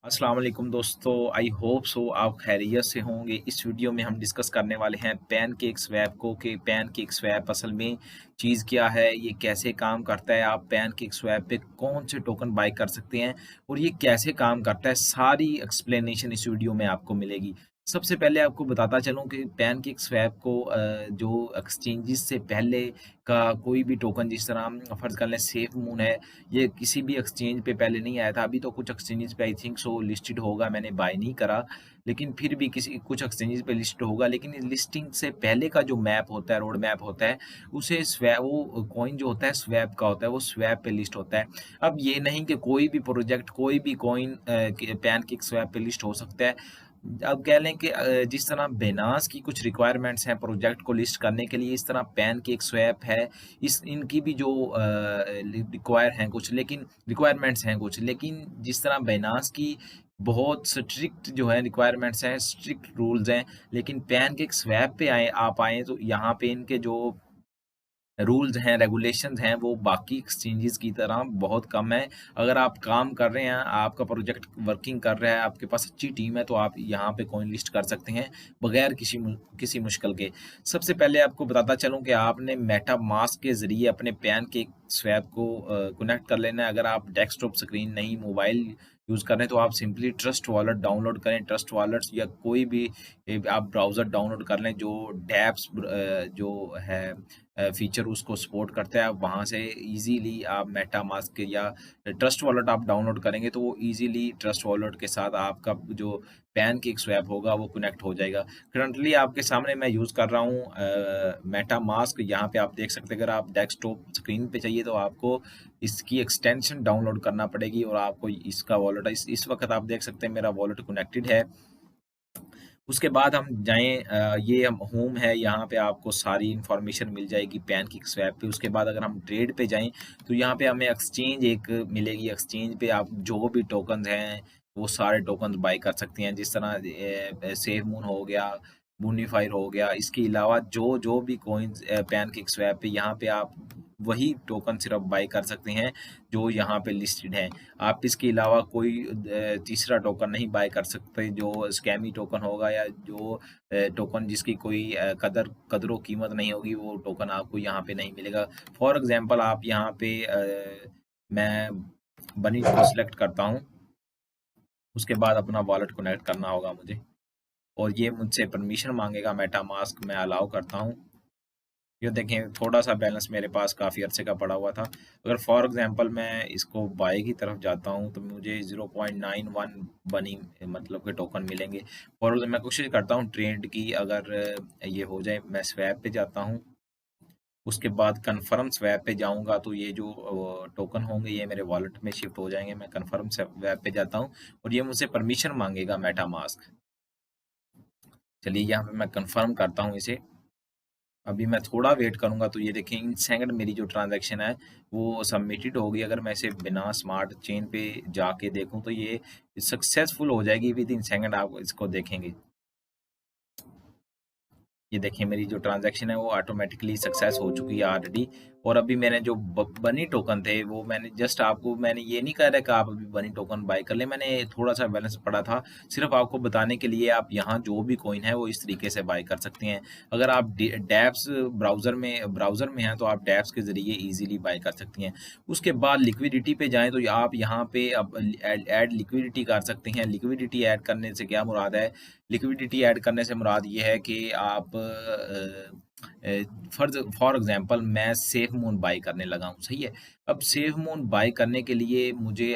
अस्सलाम वालेकुम दोस्तों, आई होप सो आप खैरियत से होंगे। इस वीडियो में हम डिस्कस करने वाले हैं पैनकेक स्वैप को कि पैनकेक स्वैप असल में चीज़ क्या है, ये कैसे काम करता है, आप पैनकेक स्वैप पे कौन से टोकन बाय कर सकते हैं और ये कैसे काम करता है, सारी एक्सप्लेनेशन इस वीडियो में आपको मिलेगी। सबसे पहले आपको बताता चलूँ कि पैनकेक स्वैप को जो एक्सचेंजेस से पहले का कोई भी टोकन जिस तरह फ़र्ज़ कर लें सेफ मून है, ये किसी भी एक्सचेंज पे पहले नहीं आया था। अभी तो कुछ एक्सचेंजेस पे आई थिंक सो लिस्टेड होगा, मैंने बाय नहीं करा। लेकिन फिर भी किसी कुछ एक्सचेंजेस पे लिस्ट होगा, लेकिन लिस्टिंग से पहले का जो मैप होता है, रोड मैप होता है, उसे वो कॉइन जो होता है स्वैप का होता है, वो स्वैप पे लिस्ट होता है। अब ये नहीं कि कोई भी प्रोजेक्ट, कोई भी कॉइन पैनकेक स्वैप पे लिस्ट हो सकता है। अब कह लें कि जिस तरह बिनांस की कुछ रिक्वायरमेंट्स हैं प्रोजेक्ट को लिस्ट करने के लिए, इस तरह पैनकेक स्वैप है। इस इनकी भी जो रिक्वायरमेंट्स हैं कुछ, लेकिन जिस तरह बाइनांस की बहुत स्ट्रिक्ट जो है रिक्वायरमेंट्स हैं, स्ट्रिक्ट रूल्स हैं, लेकिन पैनकेक स्वैप पे आप आए तो यहाँ पे इनके जो रूल्स हैं, रेगुलेशंस हैं, वो बाकी एक्सचेंजेस की तरह बहुत कम है। अगर आप काम कर रहे हैं, आपका प्रोजेक्ट वर्किंग कर रहा है, आपके पास अच्छी टीम है, तो आप यहाँ पे कॉइन लिस्ट कर सकते हैं बगैर किसी मुश्किल के। सबसे पहले आपको बताता चलूँ कि आपने मेटामास्क के ज़रिए अपने पैनकेक स्वैप को कनेक्ट कर लेना है। अगर आप डेस्कटॉप स्क्रीन नहीं, मोबाइल यूज़ कर रहे हैं, तो आप सिंपली ट्रस्ट वॉलेट डाउनलोड करें। ट्रस्ट वॉलेट्स या कोई भी आप ब्राउज़र डाउनलोड कर लें जो डैप्स जो है फीचर उसको सपोर्ट करता है। आप वहाँ से इजीली आप मेटामास्क या ट्रस्ट वॉलेट आप डाउनलोड करेंगे तो वो इजीली ट्रस्ट वॉलेट के साथ आपका जो पैनकेक स्वैप होगा वो कनेक्ट हो जाएगा। करंटली आपके सामने मैं यूज़ कर रहा हूँ मेटामास्क। यहाँ पे आप देख सकते हैं, अगर आप डेस्कटॉप स्क्रीन पे चाहिए तो आपको इसकी एक्सटेंशन डाउनलोड करना पड़ेगी और आपको इसका वॉलेट इस वक्त आप देख सकते हैं मेरा वॉलेट कनेक्टेड है। उसके बाद हम जाएँ ये हम होम है, यहाँ पे आपको सारी इन्फॉर्मेशन मिल जाएगी पैनकेक स्वैप पे। उसके बाद अगर हम ट्रेड पे जाएँ, तो यहाँ पे हमें एक्सचेंज एक मिलेगी। एक्सचेंज पे आप जो भी टोकन्स हैं, वो सारे टोकन्स बाय कर सकते हैं। जिस तरह सेफ मून हो गया, बूनीफायर हो गया, इसके अलावा जो भी कॉइन्स पैनकेक स्वैप पे यहाँ पे आप वही टोकन सिर्फ बाय कर सकते हैं जो यहाँ पे लिस्टेड हैं। आप इसके अलावा कोई तीसरा टोकन नहीं बाय कर सकते जो स्कैमी टोकन होगा या जो टोकन जिसकी कोई कदरो कीमत नहीं होगी, वो टोकन आपको यहाँ पे नहीं मिलेगा। फॉर एग्जांपल आप यहाँ पे मैं बनी को सिलेक्ट करता हूँ। उसके बाद अपना वॉलेट कनेक्ट करना होगा मुझे और ये मुझसे परमिशन मांगेगा। मेटामास्क मैं अलाउ करता हूँ। ये देखें थोड़ा सा बैलेंस मेरे पास काफ़ी अरसे का पड़ा हुआ था। अगर फॉर एग्जांपल मैं इसको बाय की तरफ जाता हूँ तो मुझे 0.91 बनी मतलब के टोकन मिलेंगे। और मैं कोशिश करता हूँ ट्रेड की, अगर ये हो जाए मैं स्वैप पे जाता हूँ। उसके बाद कन्फर्म स्वैप पे जाऊँगा तो ये जो टोकन होंगे ये मेरे वॉलेट में शिफ्ट हो जाएंगे। मैं कन्फर्म स्वैप पे जाता हूँ और ये मुझसे परमिशन मांगेगा मेटामास्क। चलिए यहाँ पे मैं कन्फर्म करता हूँ इसे। अभी मैं थोड़ा वेट करूँगा तो ये देखें इन सेकंड मेरी जो ट्रांज़ैक्शन है वो सबमिटेड हो गई। अगर मैं इसे बिना स्मार्ट चेन पे जाके देखूँ तो ये सक्सेसफुल हो जाएगी विद इन सेकंड, आप इसको देखेंगे। ये देखिए मेरी जो ट्रांजैक्शन है वो ऑटोमेटिकली सक्सेस हो चुकी है ऑलरेडी। और अभी मैंने जो बनी टोकन थे वो मैंने जस्ट आपको, मैंने ये नहीं कह रहा कि आप अभी बनी टोकन बाय कर ले, मैंने थोड़ा सा बैलेंस पड़ा था सिर्फ आपको बताने के लिए। आप यहाँ जो भी कॉइन है वो इस तरीके से बाय कर सकते हैं। अगर आप डैप्स ब्राउज़र में हैं तो आप डैप्स के ज़रिए इजीली बाय कर सकती हैं। उसके बाद लिक्विडिटी पे जाएं तो आप यहाँ पे अब ऐड लिक्विडिटी कर सकते हैं। लिक्विडिटी ऐड करने से क्या मुराद है? लिक्विडिटी ऐड करने से मुराद ये है कि आप फॉर एग्जांपल मैं सेफ मून बाय करने लगा हूँ, सही है। अब सेफ मून बाय करने के लिए मुझे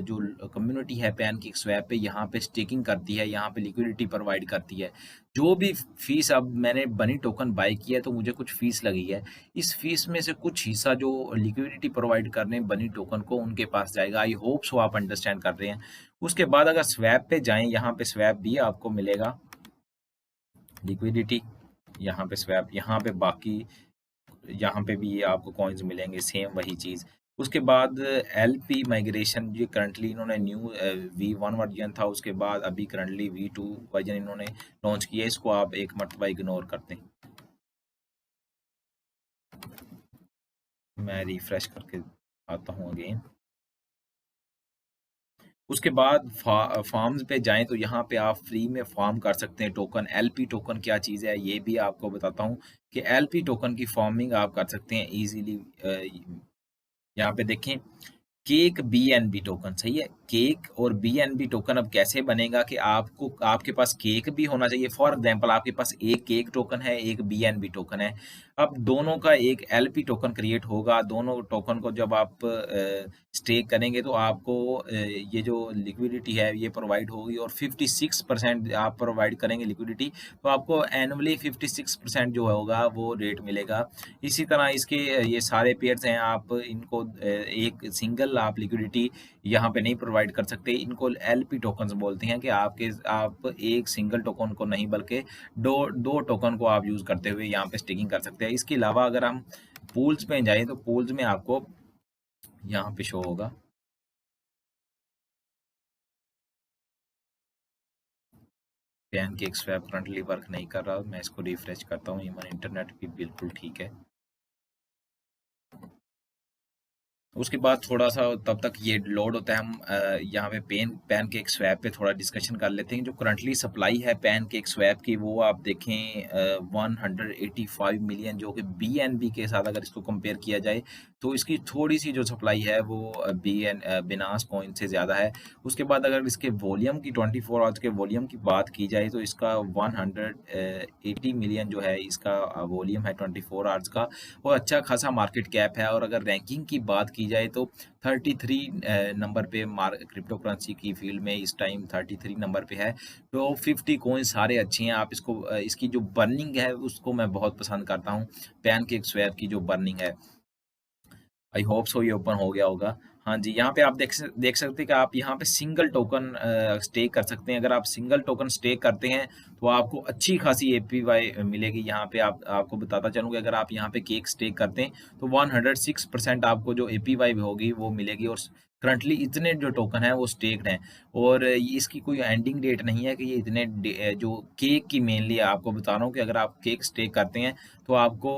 जो कम्युनिटी है पैनकेक स्वैप पे यहाँ पे स्टेकिंग करती है, यहाँ पे लिक्विडिटी प्रोवाइड करती है। जो भी फीस, अब मैंने बनी टोकन बाय किया है तो मुझे कुछ फीस लगी है। इस फीस में से कुछ हिस्सा जो लिक्विडिटी प्रोवाइड करने बनी टोकन को उनके पास जाएगा। आई होप सो आप अंडरस्टैंड कर रहे हैं। उसके बाद अगर स्वैप पे जाएं, यहाँ पे स्वैप भी आपको मिलेगा लिक्विडिटी, यहाँ पे स्वैप, यहाँ पे बाकी, यहाँ पे भी आपको कॉइन्स मिलेंगे सेम वही चीज़। उसके बाद एलपी माइग्रेशन, ये करंटली इन्होंने न्यू V1 वर्जन था, उसके बाद अभी करंटली V2 वर्जन इन्होंने लॉन्च किया है। इसको आप एक मरतबा इग्नोर करते हैं। मैं रिफ्रेश करके आता हूँ अगेन। उसके बाद फार्म्स पे जाएँ तो यहाँ पे आप फ्री में फार्म कर सकते हैं टोकन। एलपी टोकन क्या चीज़ है ये भी आपको बताता हूँ कि एलपी टोकन की फार्मिंग आप कर सकते हैं ईज़िली। यहाँ पे देखें केक बीएनबी टोकन सही है। केक और बीएनबी टोकन अब कैसे बनेगा कि आपको आपके पास केक भी होना चाहिए। फॉर एग्जांपल आपके पास एक केक टोकन है, एक बीएनबी टोकन है। अब दोनों का एक एलपी टोकन क्रिएट होगा। दोनों टोकन को जब आप स्टेक करेंगे तो आपको ये जो लिक्विडिटी है ये प्रोवाइड होगी और 56% आप प्रोवाइड करेंगे लिक्विडिटी, तो आपको एनुअली 56% जो होगा वो रेट मिलेगा। इसी तरह इसके ये सारे पेयर्स हैं, आप इनको एक सिंगल आप लिक्विडिटी यहाँ पे नहीं प्रोवाइड कर सकते। इनको एलपी टोकन्स बोलते हैं कि आप एक सिंगल टोकन को नहीं बल्कि दो टोकन को आप यूज़ करते हुए यहाँ पे स्टेकिंग कर सकते हैं। इसके अलावा अगर हम पूल्स में जाएँ तो पूल्स में आपको यहाँ पे शो होगा। पैनकेक स्वैप करंटली वर्क नहीं कर रहा। मैं इसको रिफ्रेश करता हूँ। इवन इंटरनेट भी बिल्कुल ठीक है। उसके बाद थोड़ा-सा तब तक ये लोड होता है, हम यहाँ पे पैनकेक स्वैप पे थोड़ा डिस्कशन कर लेते हैं। जो करंटली सप्लाई है पैनकेक स्वैप की वो आप देखें 185 मिलियन, जो कि बीएनबी के साथ अगर इसको कंपेयर किया जाए तो इसकी थोड़ी-सी जो सप्लाई है वो बिनास कॉइन से ज़्यादा है। उसके बाद अगर इसके वॉल्यूम की 24 आवर्स के वॉल्यूम की बात की जाए तो इसका 180 मिलियन जो है इसका वॉल्यूम है 24 आवर्स का और अच्छा खासा मार्केट कैप है। और अगर रैंकिंग की बात की जाए तो 33 नंबर पे क्रिप्टो करेंसी की फील्ड में इस टाइम 33 नंबर पे है। तो 50 कॉइन सारे अच्छे हैं। आप इसको इसकी जो बर्निंग है उसको मैं बहुत पसंद करता हूँ। पैनकेक स्वैप की जो बर्निंग है, आई होप सो ये ओपन हो गया होगा। हाँ जी, यहाँ पे आप देख सकते हैं कि आप यहाँ पे सिंगल टोकन स्टेक कर सकते हैं। अगर आप सिंगल टोकन स्टेक करते हैं तो आपको अच्छी खासी एपीवाई मिलेगी। यहाँ पे आपको बताता चलूँ कि अगर आप यहाँ पे केक स्टेक करते हैं तो 106% आपको जो एपीवाई होगी वो मिलेगी। और करंटली इतने जो टोकन हैं वो स्टेक्ड हैं और इसकी कोई एंडिंग डेट नहीं है कि ये इतने जो केक की मेनली आपको बता रहा हूँ कि अगर आप केक स्टेक करते हैं तो आपको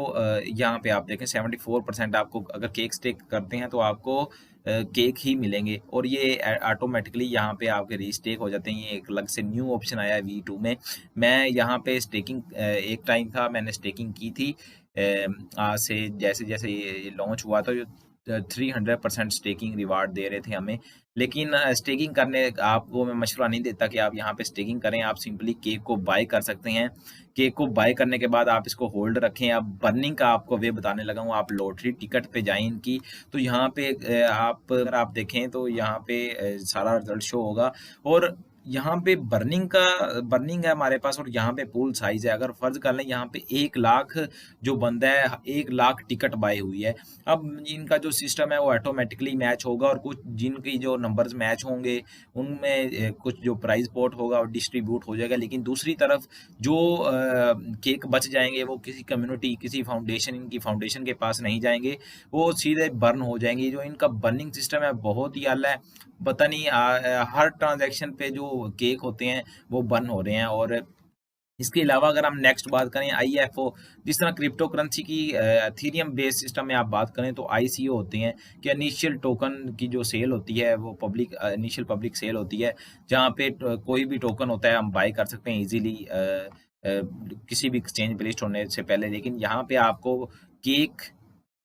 यहाँ पे आप देखें 74% आपको अगर केक स्टेक करते हैं तो आपको केक ही मिलेंगे और ये ऑटोमेटिकली यहाँ पे आपके रीस्टेक हो जाते हैं। ये एक अलग से न्यू ऑप्शन आया है V2 में। मैं यहाँ पे स्टेकिंग एक टाइम था मैंने स्टेकिंग की थी। आज से जैसे जैसे ये लॉन्च हुआ तो 300% स्टेकिंग रिवार्ड दे रहे थे हमें। लेकिन स्टेकिंग करने आपको मैं मशवरा नहीं देता कि आप यहाँ पे स्टेकिंग करें। आप सिंपली केक को बाय कर सकते हैं। केक को बाय करने के बाद आप इसको होल्ड रखें। अब बर्निंग का आपको वे बताने लगा हूँ। आप लॉटरी टिकट पे जाएँ इनकी, तो यहाँ पे आप अगर आप देखें तो यहाँ पे सारा रिजल्ट शो होगा और यहाँ पे बर्निंग है हमारे पास और यहाँ पे पूल साइज़ है। अगर फ़र्ज़ कर लें यहाँ पे 1 लाख जो बंदा है 1 लाख टिकट बाय हुई है। अब इनका जो सिस्टम है वो ऑटोमेटिकली मैच होगा और कुछ जिनकी जो नंबर्स मैच होंगे उनमें कुछ जो प्राइज़ पॉट होगा वो डिस्ट्रीब्यूट हो जाएगा। लेकिन दूसरी तरफ जो केक बच जाएँगे वो किसी कम्युनिटी, किसी फाउंडेशन, इनकी फाउंडेशन के पास नहीं जाएँगे, वो सीधे बर्न हो जाएँगे। जो इनका बर्निंग सिस्टम है बहुत ही आला है। पता नहीं हर ट्रांज़ैक्शन पे जो केक होते हैं वो बर्न हो रहे हैं। और इसके अलावा अगर हम नेक्स्ट बात करें आईएफओ, जिस तरह क्रिप्टो करेंसी की एथेरियम बेस्ड सिस्टम में आप बात करें तो आईसीओ होते हैं कि इनिशियल टोकन की जो सेल होती है वो इनिशियल पब्लिक सेल होती है, जहाँ पे कोई भी टोकन होता है हम बाय कर सकते हैं इजीली किसी भी एक्सचेंज पे लिस्ट होने से पहले। लेकिन यहाँ पे आपको cake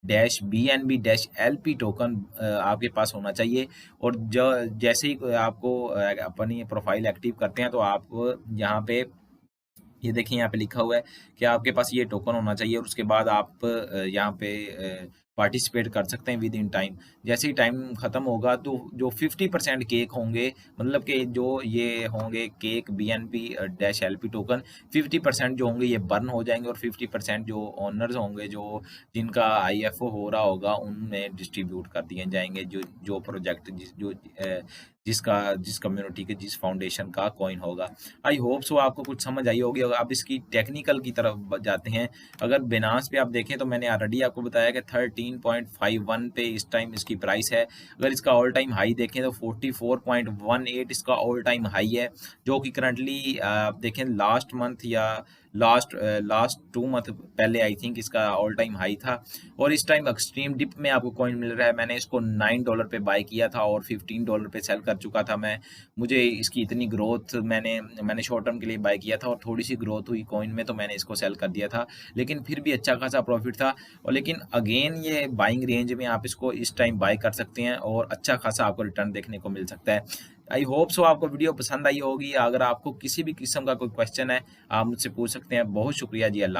dash BNB dash LP token आपके पास होना चाहिए। और जो जैसे ही आपको अपनी प्रोफाइल एक्टिव करते हैं तो आप यहाँ पे ये देखिए यहाँ पे लिखा हुआ है कि आपके पास ये टोकन होना चाहिए और उसके बाद आप यहाँ पे पार्टिसिपेट कर सकते हैं विद इन टाइम। जैसे ही टाइम ख़त्म होगा तो जो 50% केक होंगे, मतलब कि जो ये होंगे cake BNB dash LP token, 50% जो होंगे ये बर्न हो जाएंगे और 50% जो ओनर्स होंगे जो जिनका आईएफओ हो रहा होगा उनमें डिस्ट्रीब्यूट कर दिए जाएंगे। जो जो प्रोजेक्ट जिस कम्युनिटी के जिस फाउंडेशन का कॉइन होगा। आई होप सो आपको कुछ समझ आई होगी। अब इसकी टेक्निकल की तरफ जाते हैं। अगर बिनांस पे आप देखें तो मैंने ऑलरेडी आपको बताया कि 13.51 पे इस टाइम इसकी प्राइस है। अगर इसका ऑल टाइम हाई देखें तो 44.18 इसका ऑल टाइम हाई है, जो कि करंटली आप देखें लास्ट मंथ या लास्ट 2 मंथ पहले आई थिंक इसका ऑल टाइम हाई था, और इस टाइम एक्सट्रीम डिप में आपको कॉइन मिल रहा है। मैंने इसको $9 पे बाय किया था और $15 पे सेल कर चुका था मैं। मुझे इसकी इतनी ग्रोथ मैंने शॉर्ट टर्म के लिए बाय किया था और थोड़ी सी ग्रोथ हुई कॉइन में तो मैंने इसको सेल कर दिया था, लेकिन फिर भी अच्छा खासा प्रॉफिट था। और लेकिन अगेन ये बाइंग रेंज में आप इसको इस टाइम बाय कर सकते हैं और अच्छा खासा आपको रिटर्न देखने को मिल सकता है। आई होप सो आपको वीडियो पसंद आई होगी। अगर आपको किसी भी किस्म का कोई क्वेश्चन है आप मुझसे पूछ सकते हैं। बहुत शुक्रिया जी। अल्लाह।